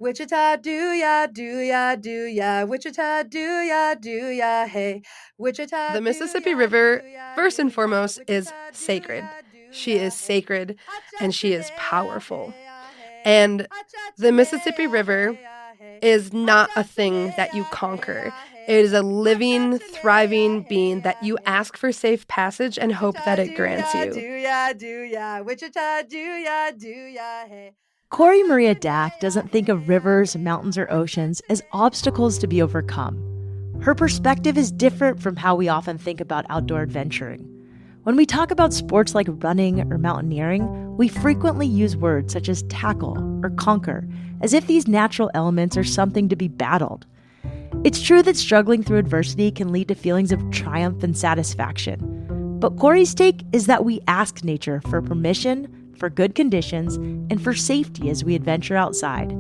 Wichita, do ya, Wichita, do ya, hey. Wichita, The Mississippi River, first and foremost, is sacred. She is sacred and she is powerful. And the Mississippi River is not a thing that you conquer. It is a living, thriving being that you ask for safe passage and hope that it grants you. Wichita, do ya, hey. Cory Maria Dack doesn't think of rivers, mountains, or oceans as obstacles to be overcome. Her perspective is different from how we often think about outdoor adventuring. When we talk about sports like running or mountaineering, we frequently use words such as tackle or conquer, as if these natural elements are something to be battled. It's true that struggling through adversity can lead to feelings of triumph and satisfaction. But Cory's take is that we ask nature for permission, for good conditions, and for safety as we adventure outside.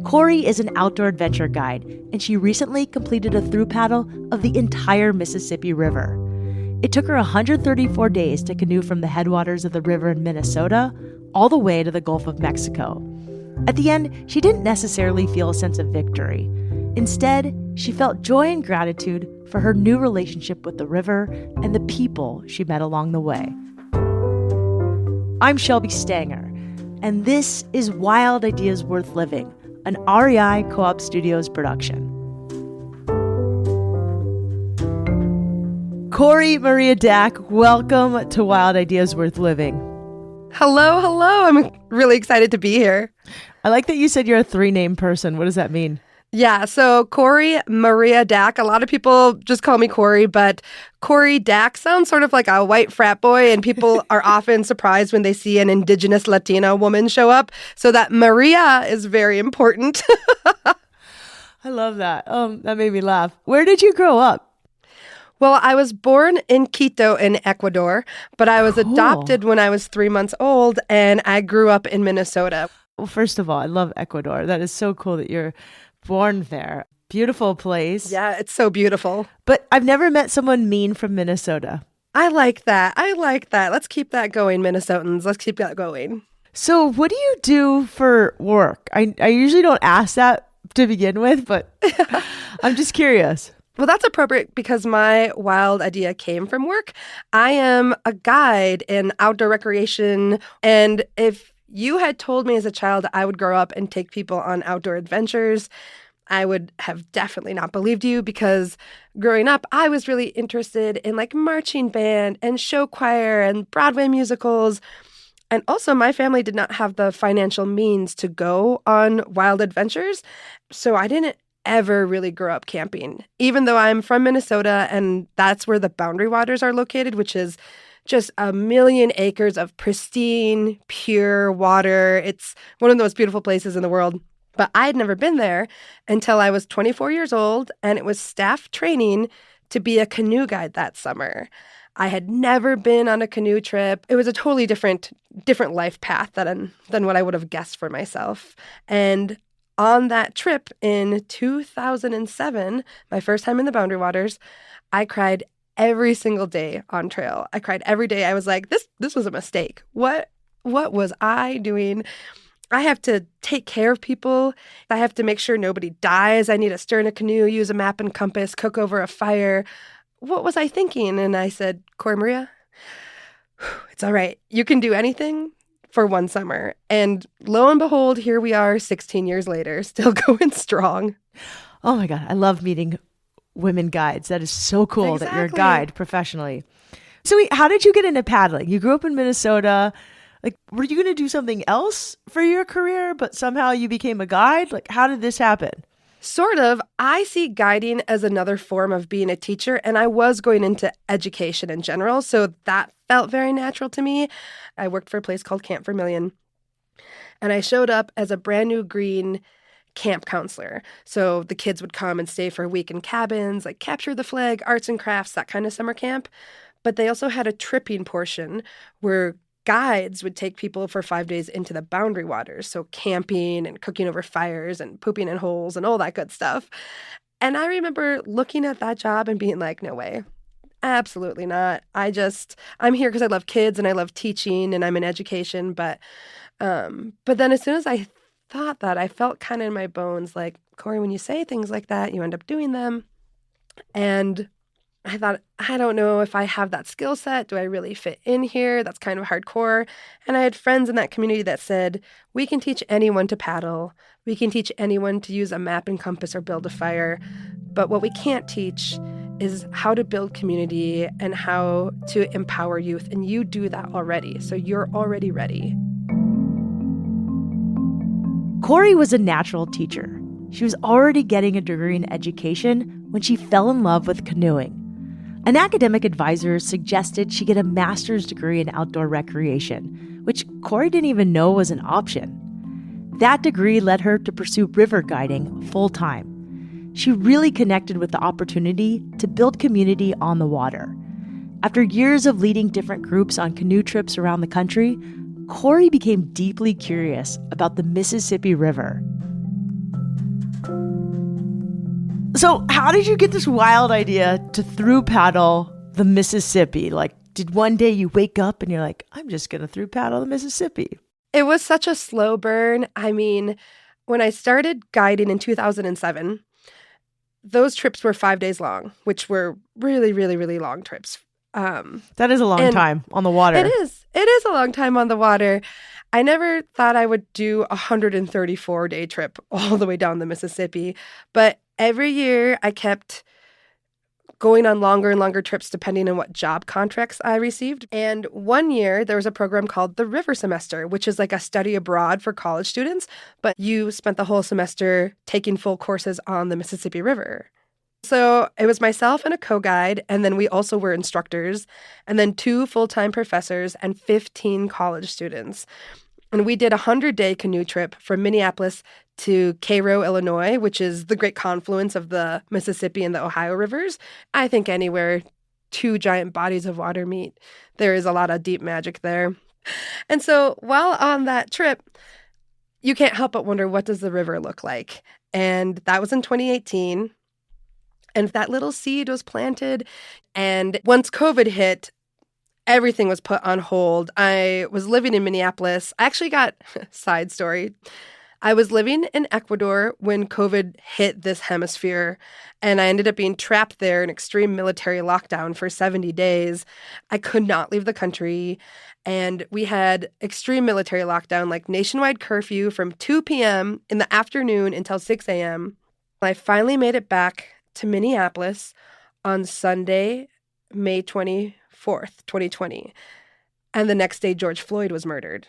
Cory is an outdoor adventure guide, and she recently completed a thru-paddle of the entire Mississippi River. It took her 134 days to canoe from the headwaters of the river in Minnesota all the way to the Gulf of Mexico. At the end, she didn't necessarily feel a sense of victory. Instead, she felt joy and gratitude for her new relationship with the river and the people she met along the way. I'm Shelby Stanger, and this is Wild Ideas Worth Living, an REI Co-op Studios production. Cory Maria Dack, welcome to Wild Ideas Worth Living. Hello. I'm really excited to be here. I like that you said you're a three-name person. What does that mean? Yeah, so Cory Maria Dack. A lot of people just call me Cory, but Cory Dack sounds sort of like a white frat boy, and people are often surprised when they see an indigenous Latina woman show up. So that Maria is very important. I love that. That made me laugh. Where did you grow up? Well, I was born in Quito in Ecuador, but I was adopted when I was 3 months old, and I grew up in Minnesota. Well, first of all, I love Ecuador. That is so cool that you're born there. Beautiful place. Yeah, it's so beautiful. But I've never met someone mean from Minnesota. I like that. Let's keep that going, Minnesotans. Let's keep that going. So what do you do for work? I usually don't ask that to begin with, but I'm just curious. Well, that's appropriate because my wild idea came from work. I am a guide in outdoor recreation, and if you had told me as a child I would grow up and take people on outdoor adventures, I would have definitely not believed you, because growing up, I was really interested in like marching band and show choir and Broadway musicals. And also my family did not have the financial means to go on wild adventures. So I didn't ever really grow up camping, even though I'm from Minnesota and that's where the Boundary Waters are located, which is just 1 million acres of pristine, pure water. It's one of the most beautiful places in the world. But I had never been there until I was 24 years old, and it was staff training to be a canoe guide that summer. I had never been on a canoe trip. It was a totally different life path than what I would have guessed for myself. And on that trip in 2007, my first time in the Boundary Waters, I cried every single day on trail. I cried every day. I was like, this was a mistake. What was I doing? I have to take care of people. I have to make sure nobody dies. I need to steer in a canoe, use a map and compass, cook over a fire. What was I thinking? And I said, Cory Maria, it's all right. You can do anything for one summer. And lo and behold, here we are 16 years later, still going strong. Oh my God. I love meeting women guides. That is so cool that you're a guide professionally. So how did you get into paddling? You grew up in Minnesota. Like, were you going to do something else for your career, but somehow you became a guide? Like, how did this happen? Sort of. I see guiding as another form of being a teacher, and I was going into education in general, so that felt very natural to me. I worked for a place called Camp Vermilion, and I showed up as a brand new green camp counselor. So the kids would come and stay for a week in cabins, like Capture the Flag, arts and crafts, that kind of summer camp. But they also had a tripping portion where guides would take people for 5 days into the Boundary Waters. So camping and cooking over fires and pooping in holes and all that good stuff. And I remember looking at that job and being like, no way. Absolutely not. I'm here because I love kids and I love teaching and I'm in education, but But then as soon as I thought that, I felt kind of in my bones like, Cory, when you say things like that, you end up doing them. And I thought, I don't know if I have that skill set. Do I really fit in here? That's kind of hardcore. And I had friends in that community that said, we can teach anyone to paddle. We can teach anyone to use a map and compass or build a fire. But what we can't teach is how to build community and how to empower youth. And you do that already. So you're already ready. Cory was a natural teacher. She was already getting a degree in education when she fell in love with canoeing. An academic advisor suggested she get a master's degree in outdoor recreation, which Cory didn't even know was an option. That degree led her to pursue river guiding full-time. She really connected with the opportunity to build community on the water. After years of leading different groups on canoe trips around the country, Cory became deeply curious about the Mississippi River. So how did you get this wild idea to thru-paddle the Mississippi? Like, did one day you wake up and you're like, I'm just going to thru-paddle the Mississippi? It was such a slow burn. I mean, when I started guiding in 2007, those trips were 5 days long, which were really, really, really long trips. That is a long time on the water. It is. It is a long time on the water. I never thought I would do a 134-day trip all the way down the Mississippi, but every year I kept going on longer and longer trips depending on what job contracts I received. And one year there was a program called the River Semester, which is like a study abroad for college students, but you spent the whole semester taking full courses on the Mississippi River. So it was myself and a co-guide, and then we also were instructors, and then 2 full-time professors and 15 college students. And we did a 100-day canoe trip from Minneapolis to Cairo, Illinois, which is the great confluence of the Mississippi and the Ohio rivers. I think anywhere 2 giant bodies of water meet, there is a lot of deep magic there. And so while on that trip, you can't help but wonder, what does the river look like? And that was in 2018. And that little seed was planted. And once COVID hit, everything was put on hold. I was living in Minneapolis. I actually got, side story, I was living in Ecuador when COVID hit this hemisphere, and I ended up being trapped there in extreme military lockdown for 70 days. I could not leave the country, and we had extreme military lockdown, like nationwide curfew from 2 p.m. in the afternoon until 6 a.m. I finally made it back to Minneapolis on Sunday, May 24th, 2020. And the next day, George Floyd was murdered.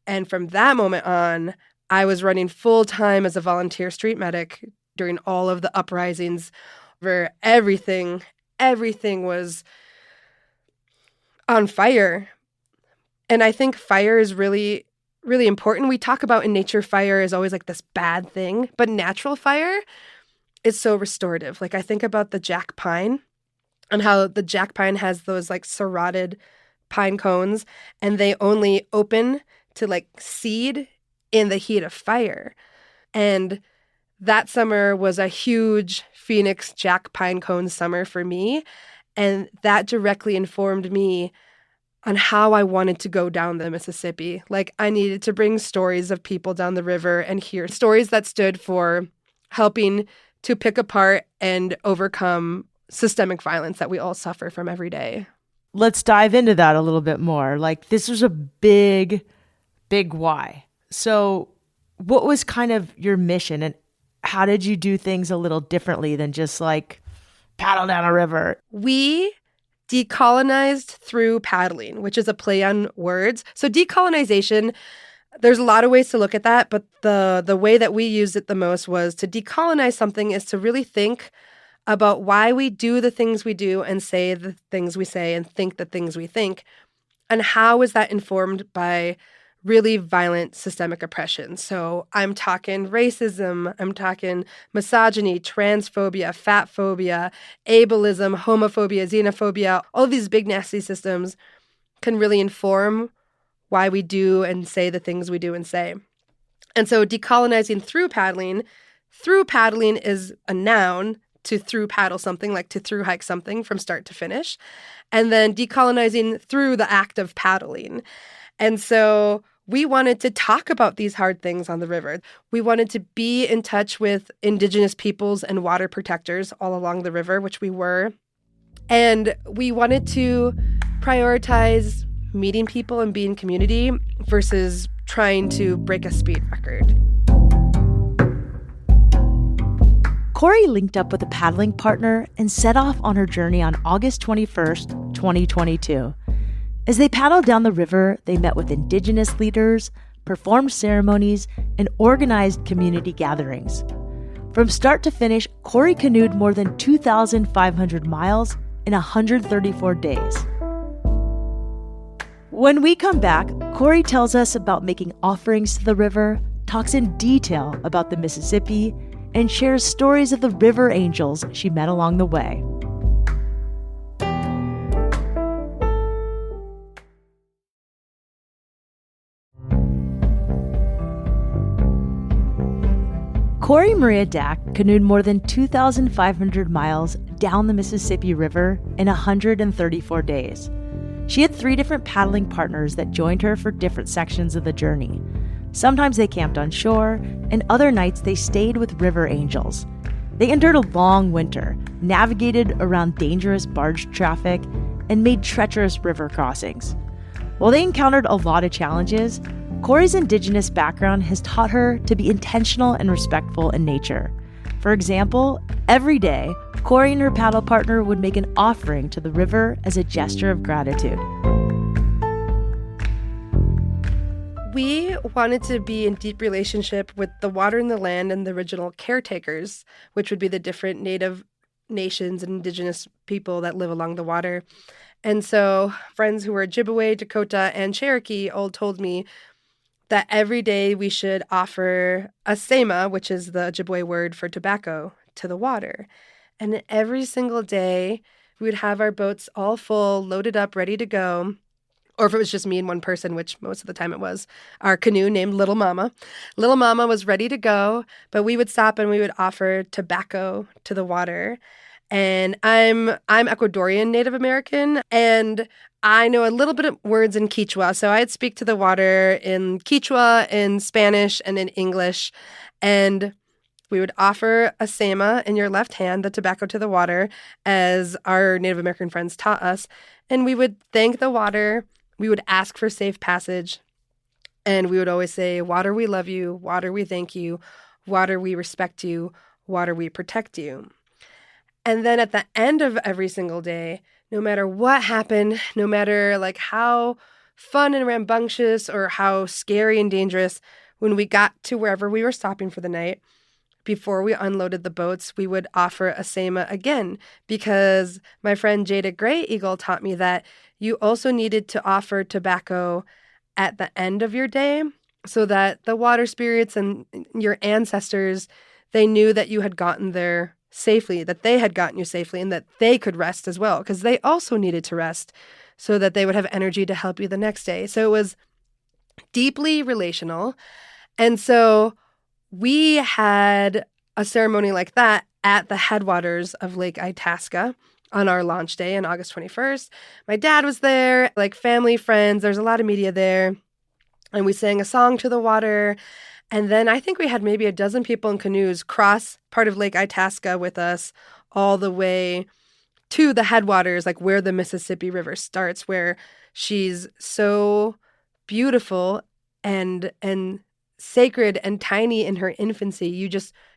And from that moment on, I was running full-time as a volunteer street medic during all of the uprisings where everything was on fire. And I think fire is really, really important. We talk about in nature, fire is always like this bad thing, but natural fire is so restorative. Like I think about the jack pine and how the jack pine has those like serrated pine cones, and they only open to like seed in the heat of fire. And that summer was a huge Phoenix jack pine cone summer for me. And that directly informed me on how I wanted to go down the Mississippi. Like I needed to bring stories of people down the river and hear stories that stood for helping to pick apart and overcome systemic violence that we all suffer from every day. Let's dive into that a little bit more. Like this was a big, big why. So what was kind of your mission, and how did you do things a little differently than just like paddle down a river? We decolonized through paddling, which is a play on words. So decolonization, there's a lot of ways to look at that, but the way that we used it the most was to decolonize something is to really think about why we do the things we do and say the things we say and think the things we think, and how is that informed by really violent systemic oppression. So I'm talking racism, I'm talking misogyny, transphobia, fat phobia, ableism, homophobia, xenophobia. All of these big nasty systems can really inform why we do and say the things we do and say. And so decolonizing through paddling is a noun, to through paddle something, like to through hike something from start to finish. And then decolonizing through the act of paddling. And so we wanted to talk about these hard things on the river. We wanted to be in touch with Indigenous peoples and water protectors all along the river, which we were. And we wanted to prioritize meeting people and being community versus trying to break a speed record. Cory linked up with a paddling partner and set off on her journey on August 21st, 2022. As they paddled down the river, they met with Indigenous leaders, performed ceremonies, and organized community gatherings. From start to finish, Cory canoed more than 2,500 miles in 134 days. When we come back, Cory tells us about making offerings to the river, talks in detail about the Mississippi, and shares stories of the river angels she met along the way. Cory Maria Dack canoed more than 2,500 miles down the Mississippi River in 134 days. She had 3 different paddling partners that joined her for different sections of the journey. Sometimes they camped on shore, and other nights they stayed with river angels. They endured a long winter, navigated around dangerous barge traffic, and made treacherous river crossings. While they encountered a lot of challenges, Cory's Indigenous background has taught her to be intentional and respectful in nature. For example, every day, Cory and her paddle partner would make an offering to the river as a gesture of gratitude. We wanted to be in deep relationship with the water and the land and the original caretakers, which would be the different Native nations and Indigenous people that live along the water. And so friends who were Ojibwe, Dakota, and Cherokee all told me that every day we should offer a sema, which is the Ojibwe word for tobacco, to the water. And every single day we would have our boats all full, loaded up, ready to go. Or if it was just me and one person, which most of the time it was, our canoe named Little Mama. Little Mama was ready to go, but we would stop and we would offer tobacco to the water. And I'm Ecuadorian Native American, and I know a little bit of words in Quechua. So I'd speak to the water in Quechua, in Spanish, and in English. And we would offer a sema in your left hand, the tobacco to the water, as our Native American friends taught us. And we would thank the water. We would ask for safe passage, and we would always say, water, we love you. Water, we thank you. Water, we respect you. Water, we protect you. And then at the end of every single day, no matter what happened, no matter like how fun and rambunctious or how scary and dangerous, when we got to wherever we were stopping for the night, before we unloaded the boats, we would offer a sema again, because my friend Jada Gray Eagle taught me that you also needed to offer tobacco at the end of your day so that the water spirits and your ancestors, they knew that you had gotten there safely, that they had gotten you safely, and that they could rest as well, because they also needed to rest so that they would have energy to help you the next day. So it was deeply relational. And so we had a ceremony like that at the headwaters of Lake Itasca on our launch day on August 21st. My dad was there, like family, friends. There's a lot of media there. And we sang a song to the water. And then I think we had maybe a dozen people in canoes cross part of Lake Itasca with us all the way to the headwaters, like where the Mississippi River starts, where she's so beautiful and sacred and tiny in her infancy.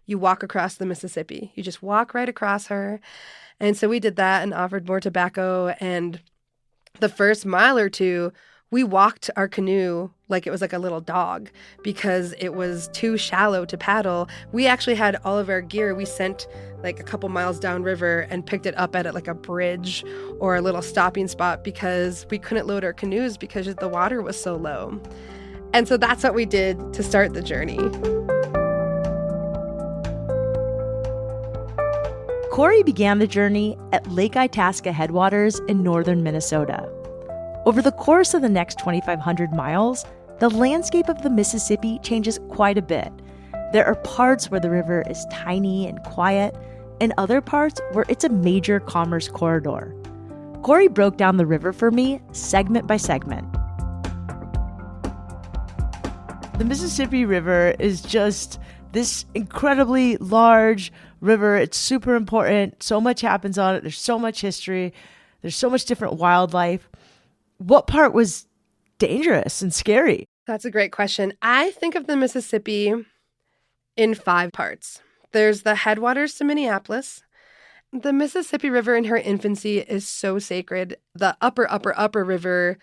You walk across the Mississippi. You just walk right across her. And so we did that and offered more tobacco. And the first mile or two, we walked our canoe like it was like a little dog because it was too shallow to paddle. We actually had all of our gear. We sent like a couple miles downriver and picked it up at like a bridge or a little stopping spot because we couldn't load our canoes because the water was so low. And so that's what we did to start the journey. Cory began the journey at Lake Itasca headwaters in northern Minnesota. Over the course of the next 2,500 miles, the landscape of the Mississippi changes quite a bit. There are parts where the river is tiny and quiet, and other parts where it's a major commerce corridor. Cory broke down the river for me segment by segment. The Mississippi River is just this incredibly large river. It's super important. So much happens on it. There's so much history. There's so much different wildlife. What part was dangerous and scary? That's a great question. I think of the Mississippi in 5 parts. There's the headwaters to Minneapolis. The Mississippi River in her infancy is so sacred. The upper river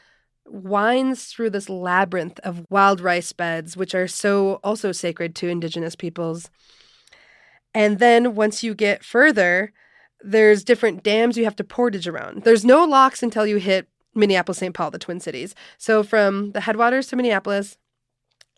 winds through this labyrinth of wild rice beds, which are so also sacred to indigenous peoples. And then once you get further, there's different dams you have to portage around. There's no locks until you hit Minneapolis, St. Paul, the Twin Cities. So from the headwaters to Minneapolis,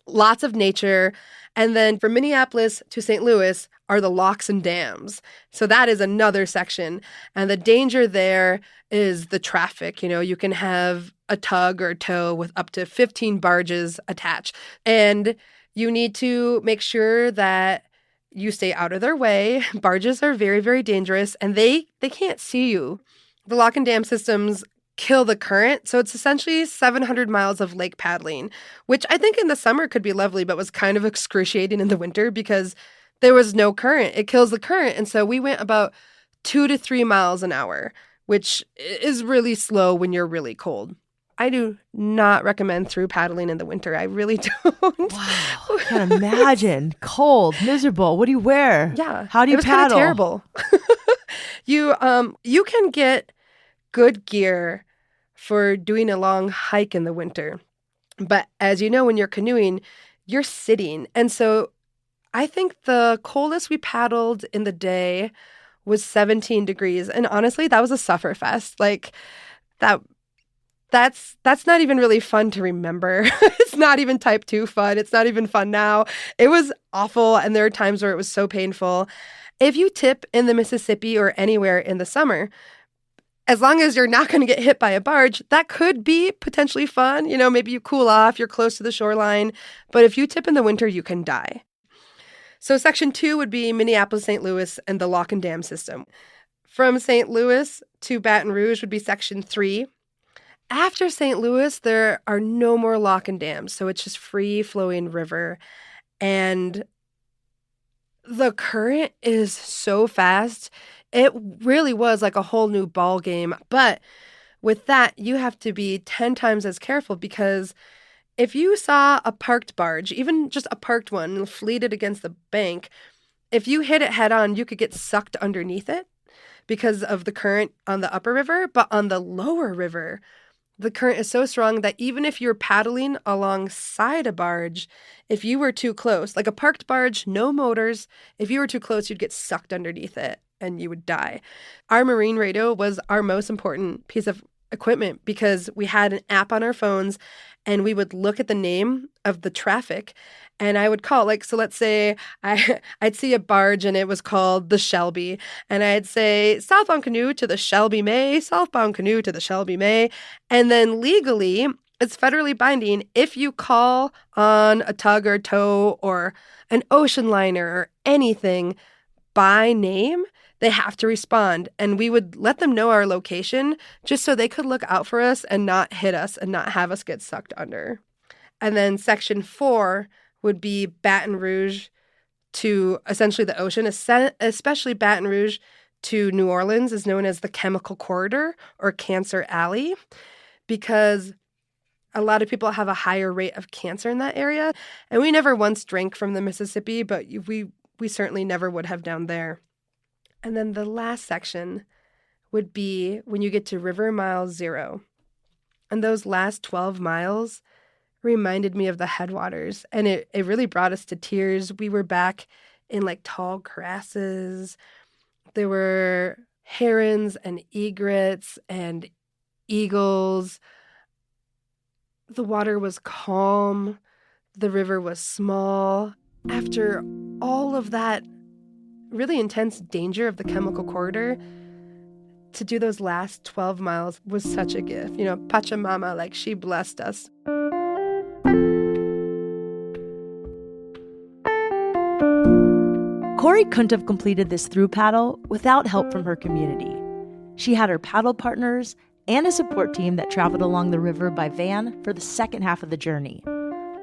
lots of nature. And then from Minneapolis to St. Louis are the locks and dams. So that is another section. And the danger there is the traffic. You can have a tug or a tow with up to 15 barges attached. And you need to make sure that you stay out of their way. Barges are very, very dangerous, and they can't see you. The lock and dam systems kill the current. So it's essentially 700 miles of lake paddling, which I think in the summer could be lovely, but was kind of excruciating in the winter because there was no current. It kills the current. And so we went about 2 to 3 miles an hour, which is really slow when you're really cold. I do not recommend thru-paddling in the winter. I really don't. Wow. I can't imagine. Cold, miserable. What do you wear? Yeah. How do you paddle? It was kind of terrible. You can get good gear for doing a long hike in the winter. But as you know, when you're canoeing, you're sitting. And so I think the coldest we paddled in the day was 17 degrees. And honestly, that was a sufferfest. Like that's not even really fun to remember. It's not even type 2 fun. It's not even fun now. It was awful. And there are times where it was so painful. If you tip in the Mississippi or anywhere in the summer, as long as you're not going to get hit by a barge, that could be potentially fun. Maybe you cool off, you're close to the shoreline. But if you tip in the winter, you can die. So section 2 would be Minneapolis, St. Louis, and the lock and dam system. From St. Louis to Baton Rouge would be section 3. After St. Louis, there are no more lock and dams. So it's just free-flowing river. And the current is so fast. It really was like a whole new ball game. But with that, you have to be 10 times as careful because if you saw a parked barge, even just a parked one, fleeted against the bank, if you hit it head on, you could get sucked underneath it because of the current on the upper river. But on the lower river, the current is so strong that even if you're paddling alongside a barge, if you were too close, like a parked barge, no motors, if you were too close, you'd get sucked underneath it and you would die. Our marine radio was our most important piece of equipment because we had an app on our phones and we would look at the name of the traffic and I would call, so let's say I'd see a barge and it was called the Shelby and I'd say southbound canoe to the Shelby May, southbound canoe to the Shelby May. And then legally, it's federally binding if you call on a tug or tow or an ocean liner or anything by name, they have to respond. And we would let them know our location just so they could look out for us and not hit us and not have us get sucked under. And then section 4 would be Baton Rouge to essentially the ocean, especially Baton Rouge to New Orleans is known as the Chemical Corridor or Cancer Alley because a lot of people have a higher rate of cancer in that area. And we never once drank from the Mississippi, but we certainly never would have down there. And then the last section would be when you get to River Mile 0. And those last 12 miles reminded me of the headwaters. And it really brought us to tears. We were back in tall grasses. There were herons and egrets and eagles. The water was calm. The river was small. After all of that really intense danger of the chemical corridor, to do those last 12 miles was such a gift. Pachamama, she blessed us. Cory couldn't have completed this thru-paddle without help from her community. She had her paddle partners and a support team that traveled along the river by van for the second half of the journey.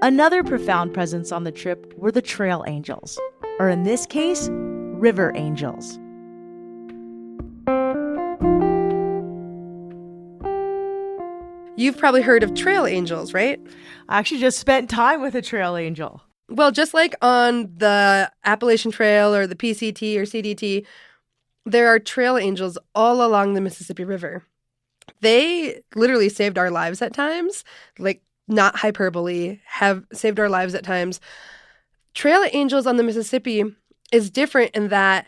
Another profound presence on the trip were the trail angels, or in this case, river angels. You've probably heard of trail angels, right? I actually just spent time with a trail angel. Well, just like on the Appalachian Trail or the PCT or CDT, there are trail angels all along the Mississippi River. They literally saved our lives at times, like not hyperbole, have saved our lives at times. Trail angels on the Mississippi is different in that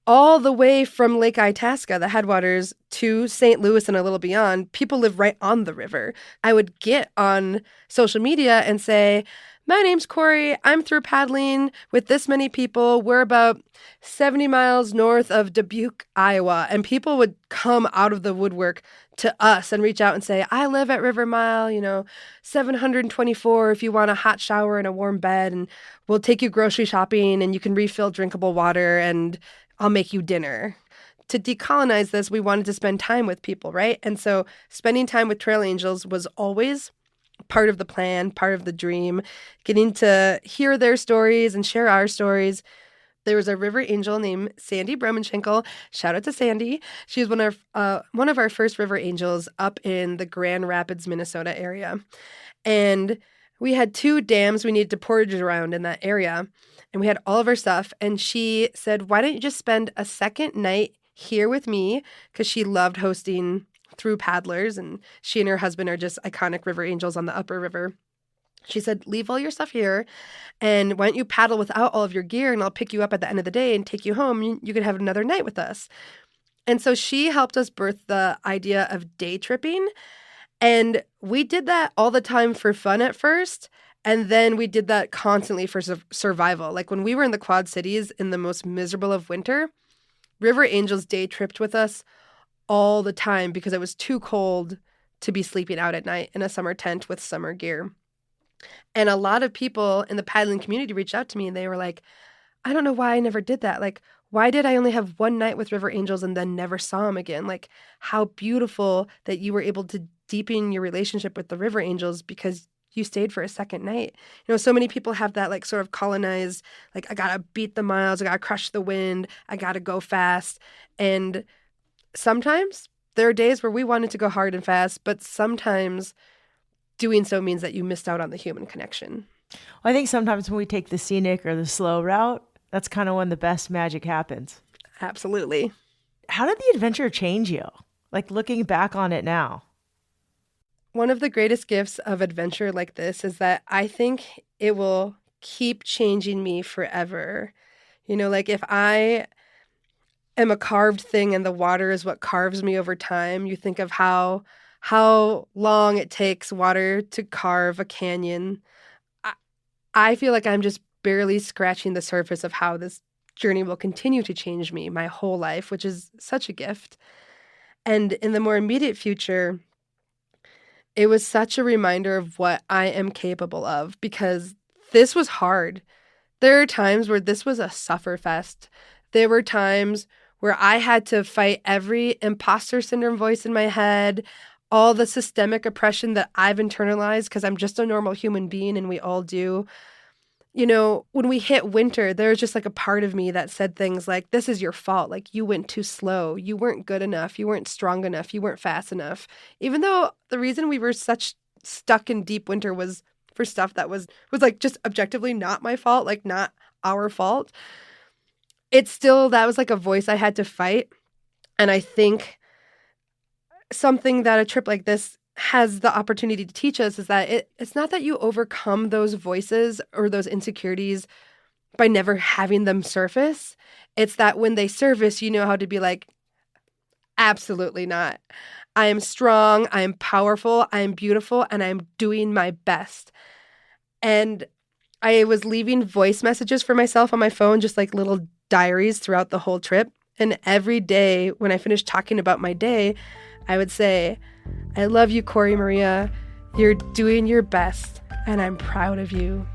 all the way from Lake Itasca, the headwaters, to St. Louis and a little beyond, people live right on the river. I would get on social media and say, my name's Cory. I'm thru-paddling with this many people. We're about 70 miles north of Dubuque, Iowa. And people would come out of the woodwork to us and reach out and say, I live at River Mile, 724 if you want a hot shower and a warm bed. And we'll take you grocery shopping and you can refill drinkable water and I'll make you dinner. To decolonize this, we wanted to spend time with people, right? And so spending time with trail angels was always part of the plan, part of the dream, getting to hear their stories and share our stories. There was a river angel named Sandy Bromenschenkel. Shout out to Sandy. She was one of our first river angels up in the Grand Rapids, Minnesota area. And we had 2 dams we needed to portage around in that area. And we had all of our stuff. And she said, why don't you just spend a second night here with me? Because she loved hosting thru-paddlers, and she and her husband are just iconic river angels on the upper river. She said, leave all your stuff here, and why don't you paddle without all of your gear, and I'll pick you up at the end of the day and take you home. You could have another night with us. And so she helped us birth the idea of day tripping, and we did that all the time for fun at first, and then we did that constantly for survival. Like when we were in the Quad Cities in the most miserable of winter, river angels day tripped with us all the time because it was too cold to be sleeping out at night in a summer tent with summer gear. And a lot of people in the paddling community reached out to me and they were like, I don't know why I never did that. Like, why did I only have one night with river angels and then never saw them again? Like, how beautiful that you were able to deepen your relationship with the river angels because you stayed for a second night. So many people have that like sort of colonized, like, I gotta beat the miles, I gotta crush the wind, I gotta go fast. And sometimes there are days where we wanted to go hard and fast, but sometimes doing so means that you missed out on the human connection. I think sometimes when we take the scenic or the slow route, that's kind of when the best magic happens. Absolutely. How did the adventure change you? Like looking back on it now? One of the greatest gifts of adventure like this is that I think it will keep changing me forever. Like if I am a carved thing and the water is what carves me over time, you think of how long it takes water to carve a canyon. I feel like I'm just barely scratching the surface of how this journey will continue to change me my whole life, which is such a gift. And in the more immediate future, it was such a reminder of what I am capable of because this was hard. There are times where this was a sufferfest. There were times where I had to fight every imposter syndrome voice in my head, all the systemic oppression that I've internalized because I'm just a normal human being and we all do. When we hit winter, there was just like a part of me that said things like, this is your fault. Like you went too slow. You weren't good enough. You weren't strong enough. You weren't fast enough. Even though the reason we were such stuck in deep winter was for stuff that was like just objectively not my fault, like not our fault. That was like a voice I had to fight. And I think something that a trip like this has the opportunity to teach us is that it's not that you overcome those voices or those insecurities by never having them surface. It's that when they surface, you know how to be like, absolutely not. I am strong, I am powerful, I am beautiful, and I'm doing my best. And I was leaving voice messages for myself on my phone, just like little diaries throughout the whole trip. And every day when I finished talking about my day, I would say, I love you, Cory Maria. You're doing your best, and I'm proud of you.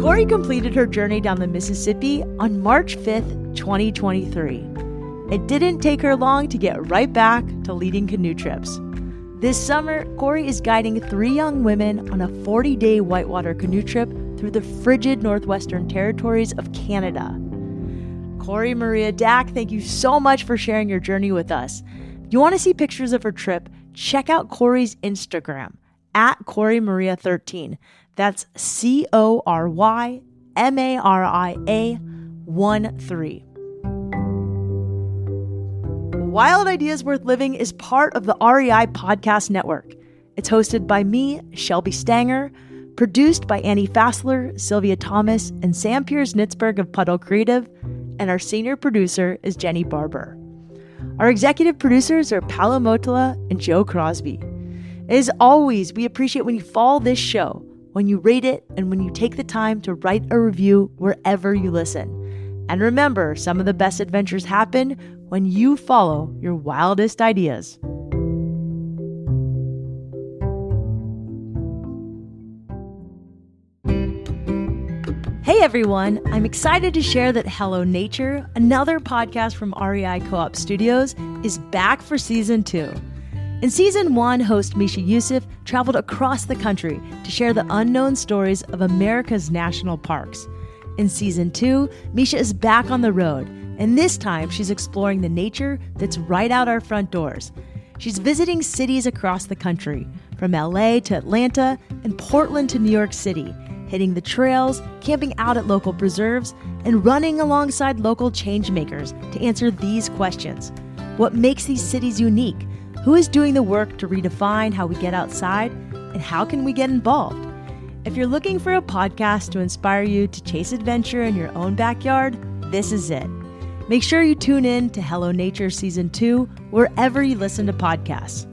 Cory completed her journey down the Mississippi on March 5th, 2023. It didn't take her long to get right back to leading canoe trips. This summer, Cory is guiding 3 young women on a 40-day whitewater canoe trip through the frigid Northwestern Territories of Canada. Cory Maria Dack, thank you so much for sharing your journey with us. If you want to see pictures of her trip, check out Cory's Instagram, @CoryMaria13. That's CoryMaria13. Wild Ideas Worth Living is part of the REI Podcast Network. It's hosted by me, Shelby Stanger, produced by Annie Fassler, Sylvia Thomas, and Sam Piers-Nitzberg of Puddle Creative, and our senior producer is Jenny Barber. Our executive producers are Paolo Motola and Joe Crosby. As always, we appreciate when you follow this show, when you rate it, and when you take the time to write a review wherever you listen. And remember, some of the best adventures happen when you follow your wildest ideas. Hey everyone, I'm excited to share that Hello Nature, another podcast from REI Co-op Studios, is back for Season 2. In Season 1, host Misha Yusuf traveled across the country to share the unknown stories of America's national parks. In Season 2, Misha is back on the road, and this time she's exploring the nature that's right out our front doors. She's visiting cities across the country, from LA to Atlanta and Portland to New York City, hitting the trails, camping out at local preserves, and running alongside local changemakers to answer these questions. What makes these cities unique? Who is doing the work to redefine how we get outside? And how can we get involved? If you're looking for a podcast to inspire you to chase adventure in your own backyard, this is it. Make sure you tune in to Hello Nature Season 2 wherever you listen to podcasts.